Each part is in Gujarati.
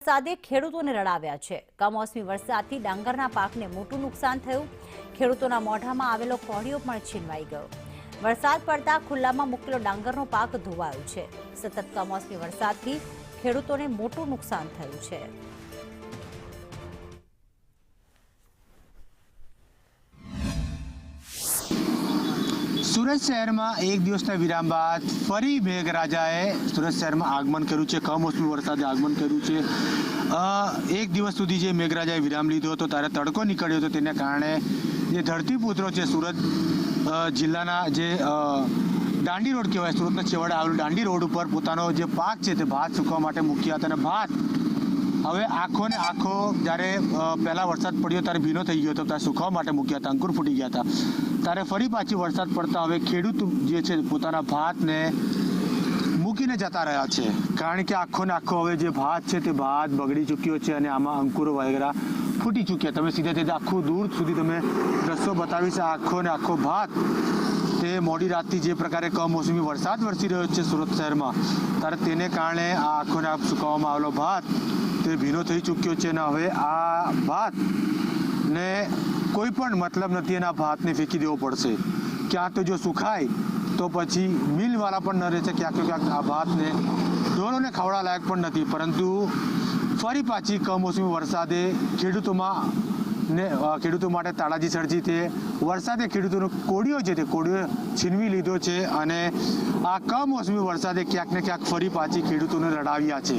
વરસાદે ખેડૂતોને રડાવ્યા છે। કમોસમી વરસાદથી ડાંગરના પાકને મોટું નુકસાન થયું। ખેડૂતોના મોઢામાં આવેલો કોળિયો પણ છીનવાઈ ગયો। વરસાદ પડતા ખુલ્લામાં મૂકેલો ડાંગરનો પાક ધોવાયો છે। સતત કમોસમી વરસાદથી ખેડૂતોને મોટું નુકસાન થયું છે। સુરત શહેરમાં એક દિવસના વિરામ બાદ ફરી મેઘરાજાએ સુરત શહેરમાં આગમન કર્યું છે। કમોસમી વરસાદે આગમન કર્યું છે। એક દિવસ સુધી જે મેઘરાજાએ વિરામ લીધો હતો ત્યારે તડકો નીકળ્યો હતો, તેને કારણે જે ધરતીપુત્રો છે સુરત જિલ્લાના જે દાંડી રોડ કહેવાય, સુરતના છેવાડે આવેલું દાંડી રોડ ઉપર પોતાનો જે પાક છે તે ભાત સૂકવવા માટે મૂક્યા હતા। અને ભાત હવે આખો ને આખો જ્યારે પહેલા વરસાદ પડ્યો ત્યારે ભીનો થઈ ગયો હતો, ત્યારે સૂકવવા માટે મૂક્યા હતા, અંકુર ફૂટી ગયા હતા। ત્યારે ફરી પાછી વરસાદ પડતા હવે ખેડૂત જે છે પોતાના ભાતને મૂકીને જતા રહ્યા છે, કારણ કે આખો ને આખો હવે જે ભાત છે તે ભાત બગડી ચૂક્યો છે અને આમાં અંકુરો વગેરે ફૂટી ચૂક્યા। તમે સીધે આખું દૂર સુધી તમે રસ્તો બતાવીશ। આખો ને આખો ભાત તે મોડી રાતથી જે પ્રકારે કમોસમી વરસાદ વરસી રહ્યો છે સુરત શહેરમાં, ત્યારે તેને કારણે આ આખો ને આખો સૂકવવામાં આવેલો ભાત તે ભીનો થઈ ચૂક્યો છે। અને હવે આ ભાતને કોઈ પણ મતલબ નથી, એના ભાતને ફેંકી દેવો પડશે। ક્યાં તો જો સુખાય તો પછી મિલવાળા પણ ન રહેશે, ક્યાંક ક્યાંક આ ભાતને ઢોરોને ખવડાવવા લાયક પણ નથી। પરંતુ ફરી પાછી કમોસમી વરસાદે ખેડૂતો માટે તાળાજી સર્જી। તે વરસાદે ખેડૂતોનો કોળિયો છે તે કોળિયો છીનવી લીધો છે અને આ કમોસમી વરસાદે ક્યાંક ને ક્યાંક ફરી પાછી ખેડૂતોને રડાવ્યા છે,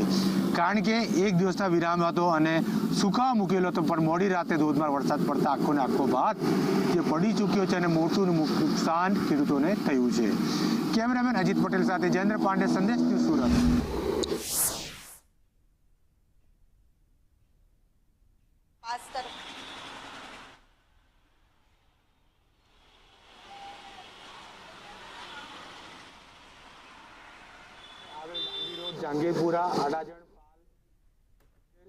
કારણ કે એક દિવસના વિરામ હતો અને સુકાવા મૂકેલો હતો, પણ મોડી રાતે ધોધમાર વરસાદ પડતા આખો ને આખો ભાત જે પડી ચૂક્યો છે અને મોટું નુકસાન ખેડૂતોને થયું છે। કેમેરામેન અજીત પટેલ સાથે જયેન્દ્ર પાંડે, સંદેશ ન્યૂઝ, સુરત। જહાંગીરપુરા, અડાજણ,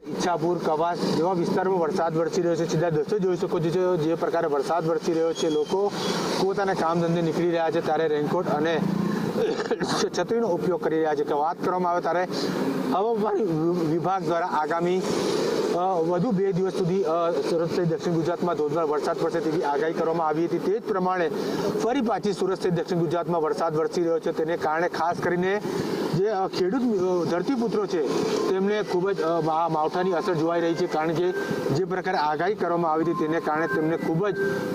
ઈચ્છાપુર, કવાસ જેવા વિસ્તારમાં વરસાદ વરસી રહ્યો છે। સીધા દ્રશ્યો જોઈ શકો છો જે પ્રકારે વરસાદ વરસી રહ્યો છે। લોકો પોતાના કામ ધંધે નીકળી રહ્યા છે ત્યારે રેનકોટ અને છત્રીનો ઉપયોગ કરી રહ્યા છે। કે વાત કરવામાં આવે ત્યારે હવામાન વિભાગ દ્વારા આગામી વધુ 2 દિવસ સુધી સુરત સહિત દક્ષિણ ગુજરાતમાં ધોધમાર વરસાદ પડશે તેવી આગાહી કરવામાં આવી હતી। તે જ પ્રમાણે ફરી પાછી સુરત સહિત દક્ષિણ ગુજરાતમાં વરસાદ વરસી રહ્યો છે, તેને કારણે ખાસ કરીને જે ખેડૂત ધરતીપુત્રો છે તેમને ખૂબ જ માવઠાની અસર જોવાઈ રહી છે, કારણ કે જે પ્રકારે આગાહી કરવામાં આવી હતી તેને કારણે તેમને ખૂબ જ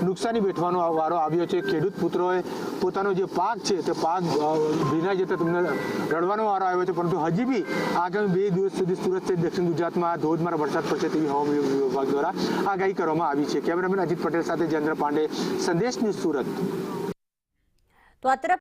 નુકસાની વેઠવાનો વારો આવ્યો છે। ખેડૂત પુત્રોએ પોતાનો જે પાક છે તે પાક ભીનાઈ જતા તેમને રડવાનો વારો આવ્યો છે, પરંતુ હજી બી આગામી 2 દિવસ સુધી સુરત સહિત દક્ષિણ ગુજરાતમાં ધોધમાર વરસાદ પડશે તેવી હવામાન વિભાગ દ્વારા આગાહી કરવામાં આવી છે। કેમેરામેન અજીત પટેલ સાથે જયેન્દ્ર પાંડે, સંદેશ ન્યૂઝ, સુરત। તો આ તરફ